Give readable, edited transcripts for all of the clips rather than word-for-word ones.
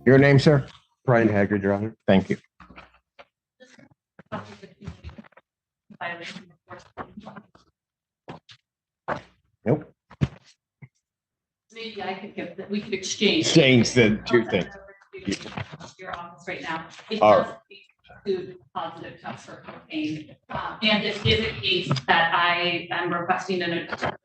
Your name, sir? Brian Haggard, Your Honor. Thank you. Nope. Maybe I could give that. We could exchange. Exchange the two things. Your office right now. It All does include positive tests for cocaine. And it is a case that I am requesting an adjournment.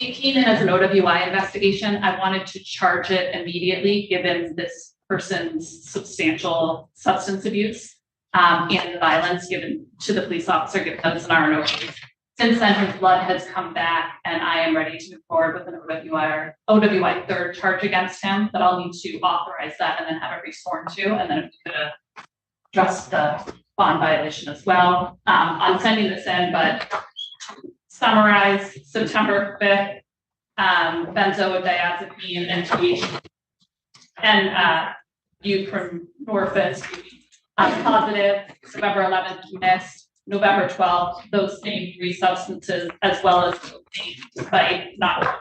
It came in as an OWI investigation. I wanted to charge it immediately, given this person's substantial substance abuse and the violence given to the police officer, given that it's an RNO case. Since then, his blood has come back, and I am ready to move forward with an OWI third charge against him. But I'll need to authorize that and then have it resworn to, and then if we could address the bond violation as well. I'm sending this in, but summarize September 5th, benzodiazepine and THC and buprenorphine positive, November 11th missed. November 12th, those same three substances, as well as cocaine, despite not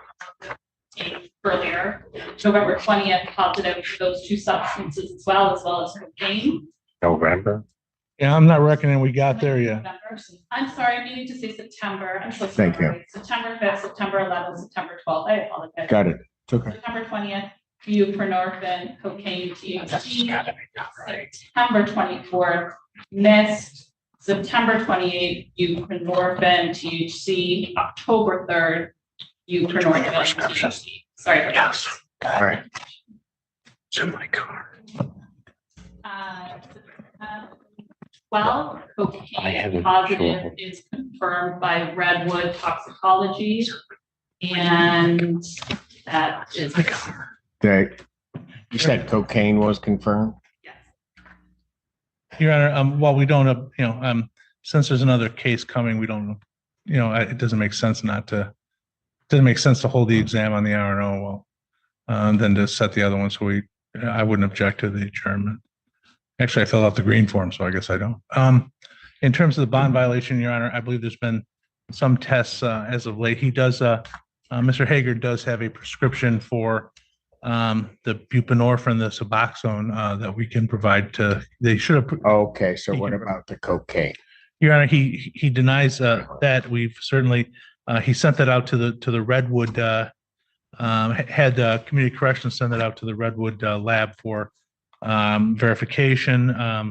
earlier. November 20th, positive for those two substances as well as cocaine. November. Yeah, I'm not reckoning we got there yet. November. I'm sorry, I needed to say September. I'm so sorry. Thank you. September 5th, September 11th, September 12th. I apologize. Got it. It's okay. September 20th, buprenorphine, cocaine, THC. September 24th, missed. September 28th, buprenorphine, THC. October 3rd, buprenorphine, THC. Sorry for that. All right. It's in my car. 12, cocaine positive is confirmed by Redwood toxicology. And that is. You said cocaine was confirmed? Yes. Your Honor, while we don't, since there's another case coming, we don't, it doesn't make sense to hold the exam on the RNO than to set the other one. So I wouldn't object to the adjournment. Actually, I filled out the green form, so I guess I don't. In terms of the bond violation, Your Honor, I believe there's been some tests as of late. He does, Mr. Haggard does have a prescription for the buprenorphine, the Suboxone that we can provide to. They should have. Okay, so what about the cocaine? Your Honor, he denies that. We've certainly he sent that out to the Redwood. Had community corrections send that out to the Redwood lab for verification. I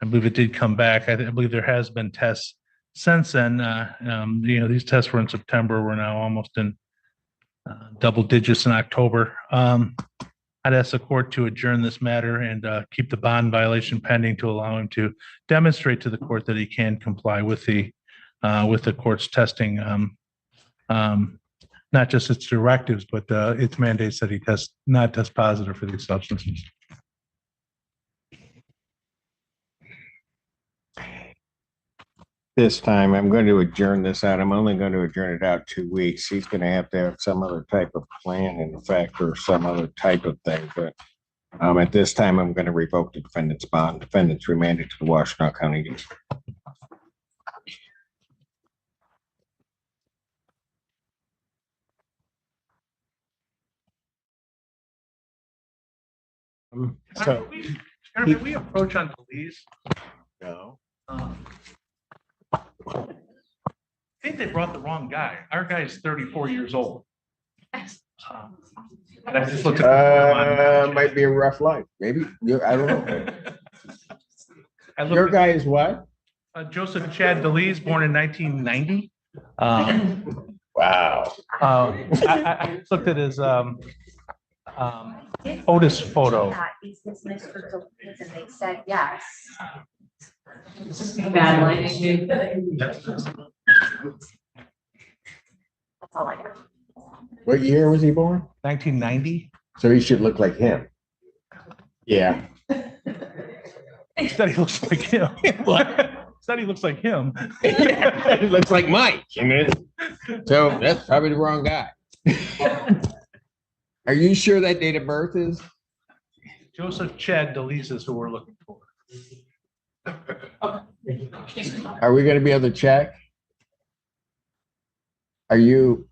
believe it did come back. I believe there has been tests since then. These tests were in September. We're now almost in double digits in October. I'd ask the court to adjourn this matter and keep the bond violation pending to allow him to demonstrate to the court that he can comply with the court's testing, not just its directives, but its mandates that he not test positive for these substances. This time, I'm going to adjourn this out. I'm only going to adjourn it out 2 weeks. He's going to have some other type of plan in effect or some other type of thing. But at this time, I'm going to revoke the defendant's bond. Defendant's remanded to the Washtenaw County District. So Did we approach on police? no. I think they brought the wrong guy. Our guy is 34 years old. I just looked at Might be a rough life. Maybe I don't know. Your guy is what? Joseph Chad DeLees, born in 1990. Wow. I looked at his Otis photo. Is this Mr. DeLees? And they said yes. Bad lighting. That's all I got. What year was he born? 1990. So he should look like him. Yeah. He said he looks like him. Said he looks like him. He looks like Mike. So that's probably the wrong guy. Are you sure that date of birth is? Joseph Chad DeLees is who we're looking for. Are we going to be able to check? Are you?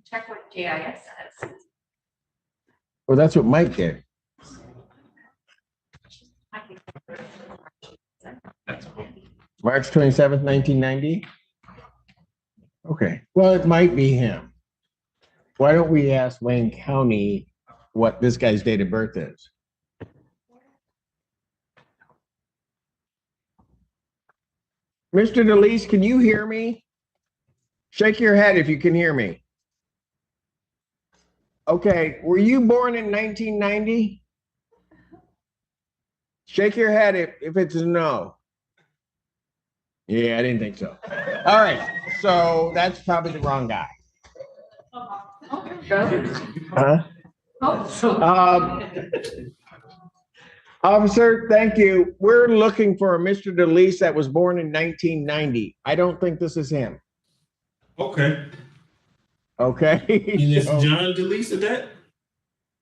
Check what GIS says. Well, that's what Mike did. March 27th, 1990? Okay, well, it might be him. Why don't we ask Wayne County what this guy's date of birth is? Mr. DeLeese, can you hear me? Shake your head if you can hear me. Okay, were you born in 1990? Shake your head if it's a no. Yeah, I didn't think so. All right, so that's probably the wrong guy. Huh? Officer, thank you. We're looking for a Mr. DeLeese that was born in 1990. I don't think this is him. Okay. Okay. And it's so- John DeLeese at that?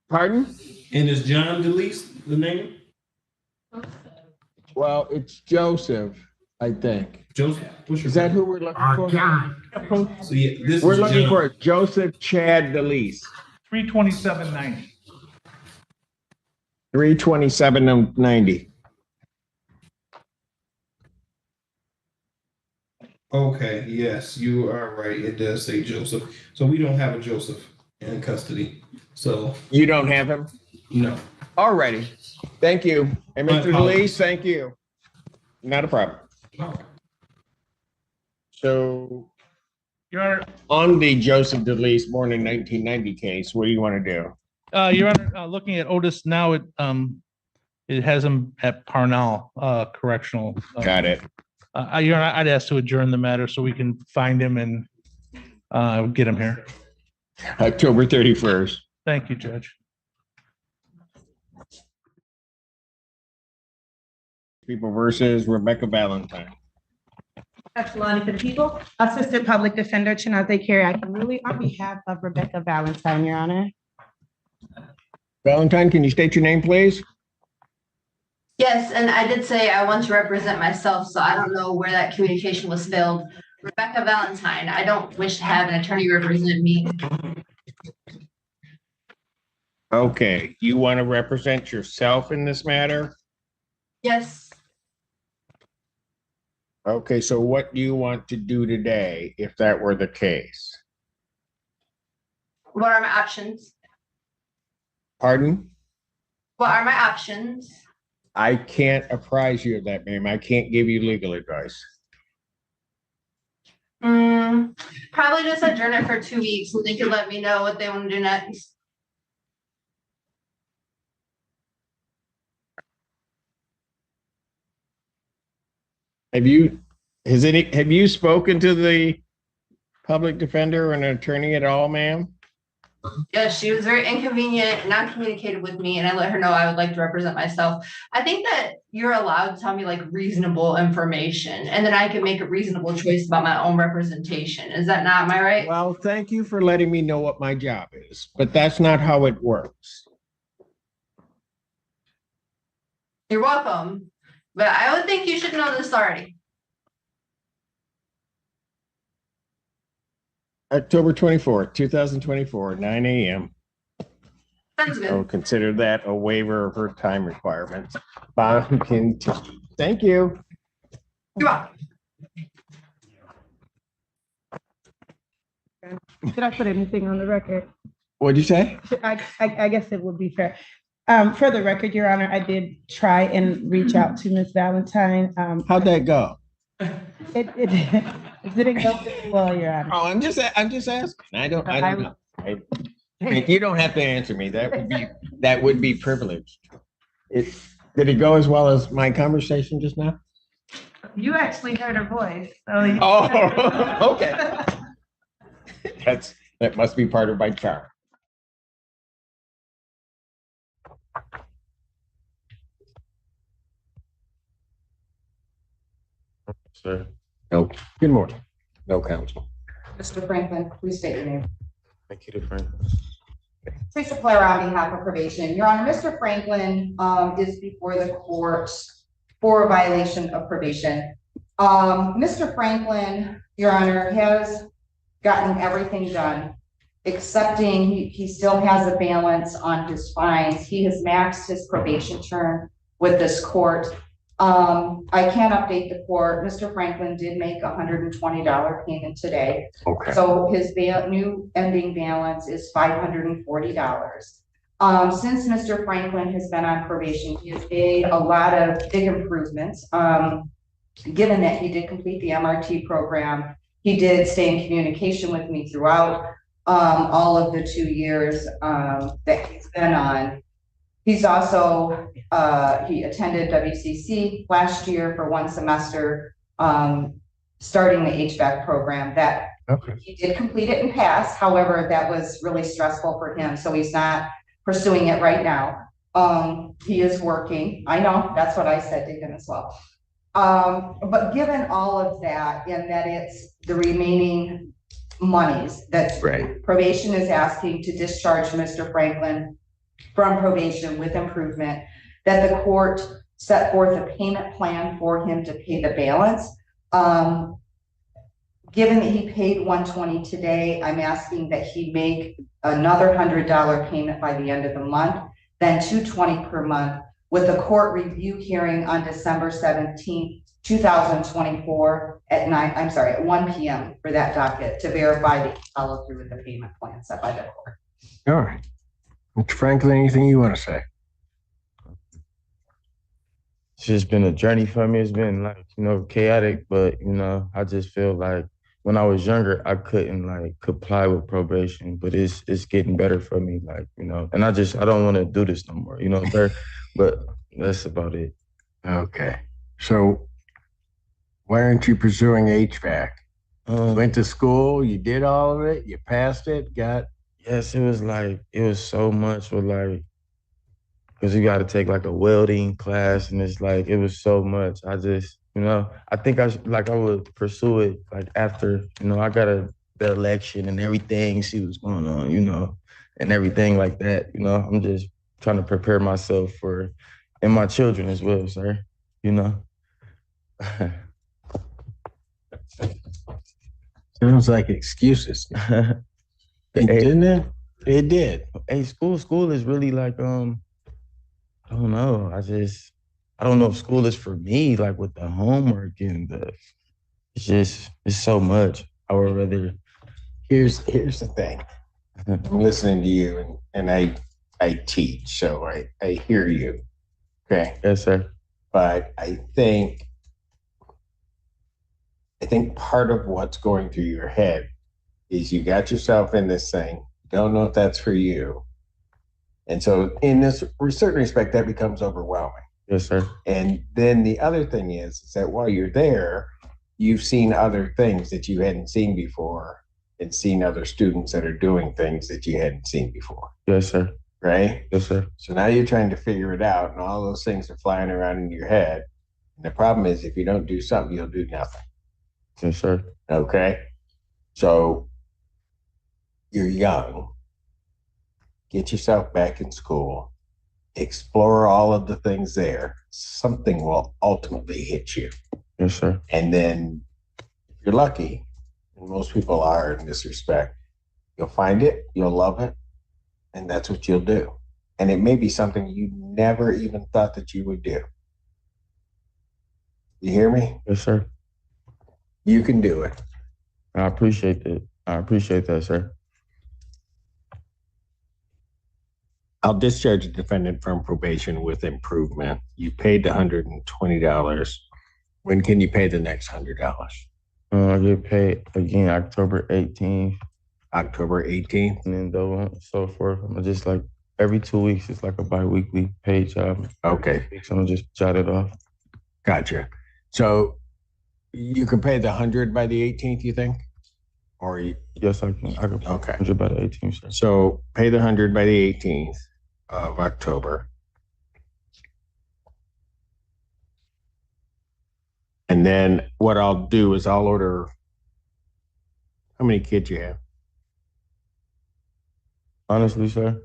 Pardon? And is John DeLeese the name? Well, it's Joseph, I think. Joseph? What's your Is that who we're looking for? So yeah, this We're is looking John. for a Joseph Chad DeLeese. 32790. 32790. Okay, yes, you are right. It does say Joseph. So we don't have a Joseph in custody. So You don't have him? no. Alrighty. Thank you. And My Mr. apologies. DeLeese, thank you. Not a problem. So Your Honor, on the Joseph DeLeese born in 1990 case, what do you want to do? Your Honor, looking at Otis now, it has him at Parnell Correctional. Got it. Your Honor, I'd ask to adjourn the matter so we can find him and get him here. October 31st. Thank you, Judge. People versus Rebecca Valentine. Lonnie for the people. Assistant Public Defender Chinaze Carey Akinwumi on behalf of Rebecca Valentine, Your Honor. Valentine, can you state your name, please? Yes, and I did say I want to represent myself, so I don't know where that communication was filled. Rebecca Valentine, I don't wish to have an attorney represent me. Okay, you want to represent yourself in this matter? Yes, Okay, so what do you want to do today if that were the case? what are my options? Pardon? What are my options? I can't apprise you of that, ma'am. I can't give you legal advice. Probably just adjourn it for 2 weeks and they could let me know what they want to do next. Have you spoken to the public defender or an attorney at all, ma'am? Yes, she was very inconvenient and not communicated with me, and I let her know I would like to represent myself. I think that you're allowed to tell me like reasonable information, and then I can make a reasonable choice about my own representation. Is that not, am I right? Well, thank you for letting me know what my job is, but that's not how it works. You're welcome, but I would think you should know this already. October 24th, 2024, 9 a.m. Sounds I will good. consider that a waiver of her time requirements. Bond continued. Thank you. You're welcome. Should I put anything on the record? What'd you say? I guess it would be fair. For the record, Your Honor, I did try and reach out to Ms. Valentine. How'd that go? It didn't go very well, Your Honor. Oh, I'm just asking. I don't know. You don't have to answer me. That would be privileged. Did it go as well as my conversation just now? You actually heard her voice. So Oh, okay. That must be part of my charm. Sir. No. Good morning. No counsel. Mr. Franklin, please state your name. Thank you, friend. Teresa Blair on behalf of probation. Your Honor, Mr. Franklin is before the court for a violation of probation. Mr. Franklin, Your Honor, has gotten everything done accepting, he still has a balance on his fines. He has maxed his probation term with this court. I can update the court. Mr. Franklin did make $120 payment today. Okay. So his new ending balance is $540. Since Mr. Franklin has been on probation, he has made a lot of big improvements. Given that he did complete the MRT program, he did stay in communication with me throughout all of the 2 years that he's been on. He's also, he attended WCC last year for 1 semester, starting the HVAC program. That he did complete it and pass. However, that was really stressful for him, so he's not pursuing it right now. He is working. I know, that's what I said to him as well. But given all of that, and that it's the remaining monies that probation is asking to discharge Mr. Franklin from probation with improvement, that the court set forth a payment plan for him to pay the balance. Given that he paid $120 today, I'm asking that he make another $100 payment by the end of the month, then $220 per month, with the court review hearing on December 17th, 2024 at 1 p.m. for that docket to verify that he followed through with the payment plan set by the court. All right. Mr. Franklin, anything you want to say? It's just been a journey for me. It's been like, chaotic, but, I just feel like when I was younger, I couldn't comply with probation, but it's getting better for me, and I don't want to do this no more, sir, but that's about it. Okay. So why aren't you pursuing HVAC? Went to school, you did all of it, you passed it, Yes, it was so much because you got to take a welding class, and it was so much. I just, I think I would pursue it after, I got the election and everything, see what's going on, and everything like that. I'm just trying to prepare myself and my children as well, sir, Sounds like excuses. Didn't it? It did. Hey, school is really I don't know. I don't know if school is for me, with the homework and it's so much. I would rather. Here's the thing. I'm listening to you and I teach, so I hear you. Okay. Yes, sir. But I think part of what's going through your head is you got yourself in this thing, don't know if that's for you. And so in this certain respect, that becomes overwhelming. Yes, sir. And then the other thing is that while you're there, you've seen other things that you hadn't seen before and seen other students that are doing things that you hadn't seen before. Yes, sir. Right? Yes, sir. So now you're trying to figure it out and all those things are flying around in your head. And the problem is if you don't do something, you'll do nothing. Yes, sir. Okay? So you're young. Get yourself back in school. Explore all of the things there. Something will ultimately hit you. Yes, sir. And then if you're lucky, and most people are in this respect, you'll find it, you'll love it, and that's what you'll do. And it may be something you never even thought that you would do. You hear me? Yes, sir. You can do it. I appreciate that. I appreciate that, sir. I'll discharge the defendant from probation with improvement. You paid the $120. When can you pay the next $100? I get paid again October 18th. October 18th? And then so forth. I'm just every 2 weeks, it's a bi-weekly paid job. Okay. So I'm just jot it off. Gotcha. So you can pay the 100 by the 18th, you think? Or yes, I can. I can pay okay. 100 by the 18th, sir. So pay the 100 by the 18th of October. And then what I'll do is I'll order. How many kids you have? Honestly, sir.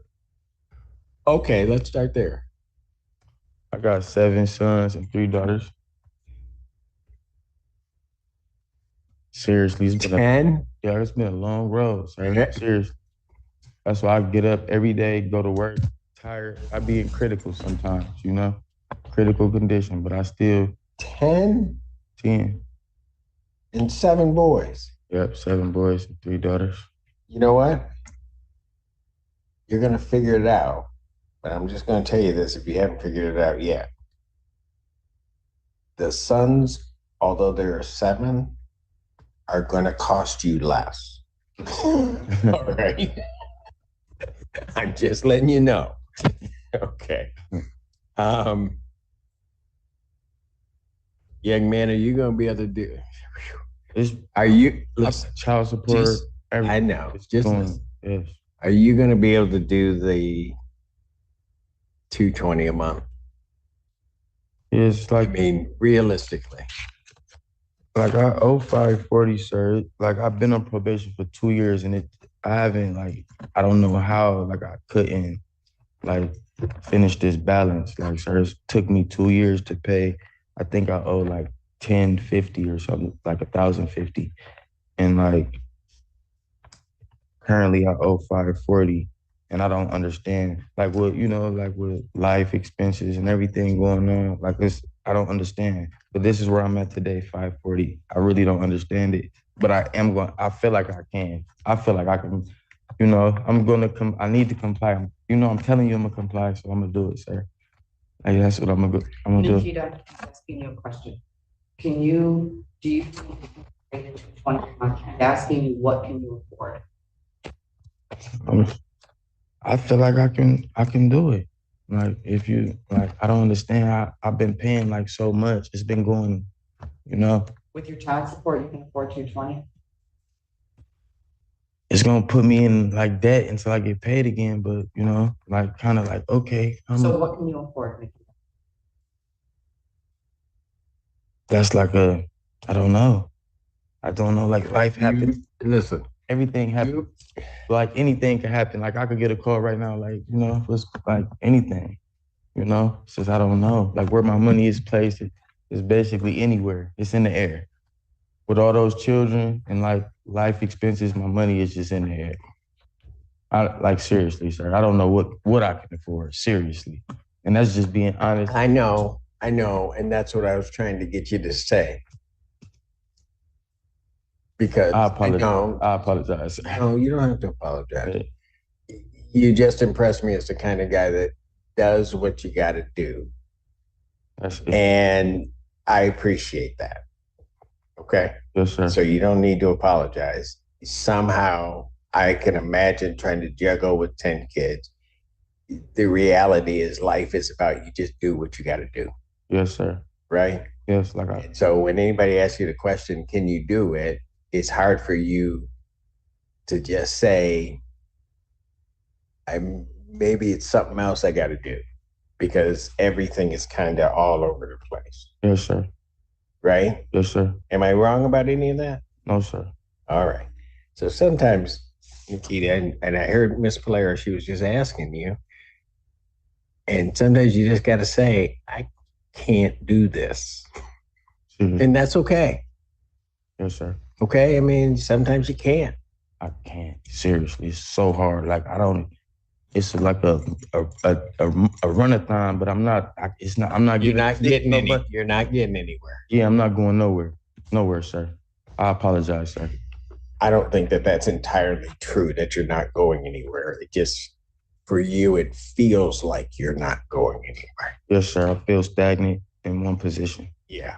Okay, let's start there. I got 7 sons and 3 daughters. Seriously, it's been 10? it's been a long road, sir. Okay. Seriously. That's why I get up every day, go to work, tired. I be in critical sometimes, you know, critical condition, but I still 10 10. and 7 boys. Yep, 7 boys and 3 daughters. You know what? You're going to figure it out. But I'm just going to tell you this if you haven't figured it out yet. The sons, although there are 7, are going to cost you less. All right. I'm just letting you know. Okay. Young man, are you going to be able to do It's Are you, listen, child support. just, I know, It's just going, listen. yes. Are you going to be able to do the 220 a month? It's I like mean, realistically. I owe 540, sir. Like I've been on probation for 2 years and I haven't I don't know how I couldn't finish this balance. Like sir, it took me 2 years to pay. I think I owe 1050 or something, 1050. And currently I owe 540 and I don't understand with life expenses and everything going on. I don't understand. But this is where I'm at today, 540. I really don't understand it. But I feel like I can. I feel like I can, I need to comply. I'm telling you I'm gonna comply, so I'm gonna do it, sir. That's what I'm gonna do. Nikita, I'm asking you a question. Do you think you can pay the 220 a month? I'm asking you, what can you afford? I feel like I can do it. I don't understand. I've been paying so much. It's been going, With your child support, you can afford 220? it's gonna put me in debt until I get paid again. But okay. So what can you afford, Nikita? That's I don't know. I don't know. Life happens. Listen, Everything happens. Anything can happen. I could get a call right now. It's anything. Since I don't know. Where my money is placed is basically anywhere. It's in the air. With all those children and life expenses, my money is just in the air. Seriously, sir. I don't know what I can afford. Seriously. And that's just being honest. I know, and that's what I was trying to get you to say. Because I apologize. Sir. No, you don't have to apologize. You just impressed me as the kind of guy that does what you got to do. And I appreciate that. Okay? Yes, sir. So you don't need to apologize. Somehow, I can imagine trying to juggle with 10 kids. The reality is life is about you just do what you got to do. Yes, sir. Right? Yes, So when anybody asks you the question, can you do it? It's hard for you to just say, maybe it's something else I got to do, because everything is kind of all over the place. Yes, sir. Right? Yes, sir. Am I wrong about any of that? No, sir. All right. So sometimes, Nikita, and I heard Miss Polera, she was just asking you, and sometimes you just got to say, I can't do this. And that's okay. Yes, sir. Okay? I mean, sometimes you can't. I can't. Seriously, it's so hard. It's a run-a-thon, but I'm not. You're not getting anywhere. Yeah, I'm not going nowhere. Nowhere, sir. I apologize, sir. I don't think that that's entirely true, that you're not going anywhere. It just, for you, it feels like you're not going anywhere. Yes, sir. I feel stagnant in one position. Yeah.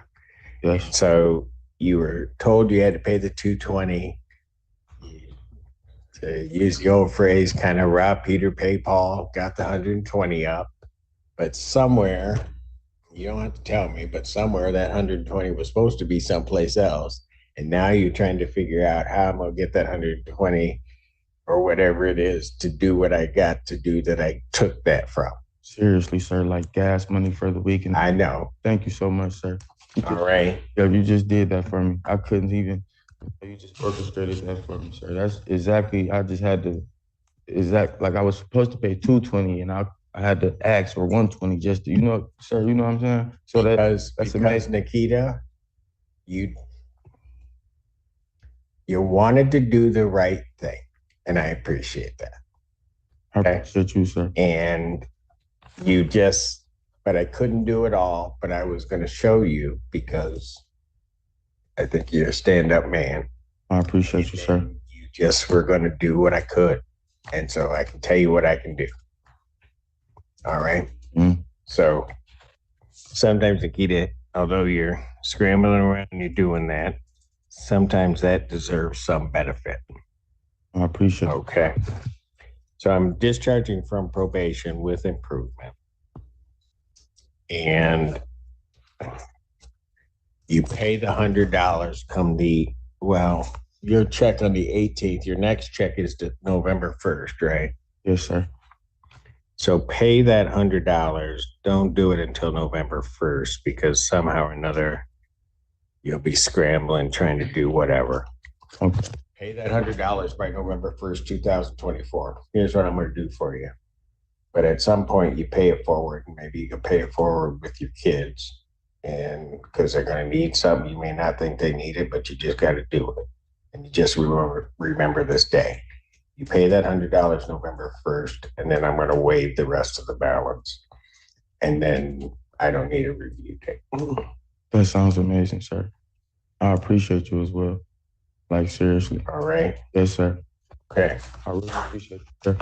Yes. So you were told you had to pay the 220. To use the old phrase, kind of rob Peter, pay Paul, got the 120 up. But somewhere, you don't have to tell me, but somewhere that 120 was supposed to be someplace else. And now you're trying to figure out how I'm going to get that 120 or whatever it is to do what I got to do that I took that from. Seriously, sir, gas money for the weekend. I know. Thank you so much, sir. All right. Yo, you just did that for me. I couldn't even, you just orchestrated that for me, sir. That's exactly, I just had to, I was supposed to pay 220 and I had to ask for 120 just to, sir, you know what I'm saying? So that's because Nikita, you wanted to do the right thing. And I appreciate that. I appreciate you, sir. And but I couldn't do it all, but I was gonna show you because I think you're a stand-up man. I appreciate you, sir. You just were gonna do what I could. And so I can tell you what I can do. All right? So sometimes, Nikita, although you're scrambling around and you're doing that, sometimes that deserves some benefit. I appreciate it. Okay. So I'm discharging from probation with improvement. And you pay the $100 your check on the 18th, your next check is November 1st, right? Yes, sir. So pay that $100. Don't do it until November 1st because somehow or another you'll be scrambling trying to do whatever. Okay. Pay that $100 by November 1st, 2024. Here's what I'm going to do for you. But at some point you pay it forward, and maybe you can pay it forward with your kids. And because they're going to need something, you may not think they need it, but you just got to do it. And you just remember this day. You pay that $100 November 1st, and then I'm going to waive the rest of the balance. And then I don't need a review date. That sounds amazing, sir. I appreciate you as well. Like, seriously. All right. Yes, sir. Okay. I really appreciate you, sir.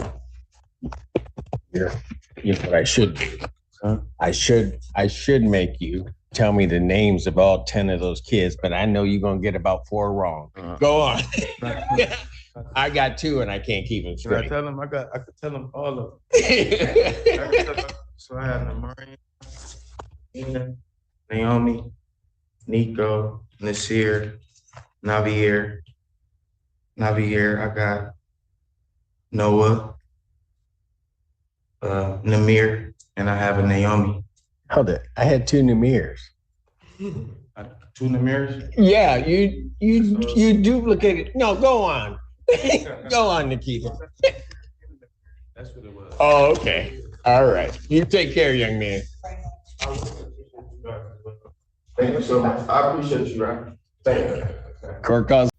You know what I should do? Huh? I should make you tell me the names of all 10 of those kids, but I know you're going to get about 4 wrong. Go on. I got 2 and I can't keep them Can I straight. tell them? I could tell them all of them. So I had Marion, Ina, Naomi, Nico, Nasir, Navier. I got Noah, Namir, and I have a Naomi. Hold it. I had 2 Namirs. 2 Namirs? Yeah, you duplicated. No, go on. Go on, Nikita. That's what it was. Oh, okay. All right. You take care, young man. Thank you so much. I appreciate you, right? Thank you. Court calls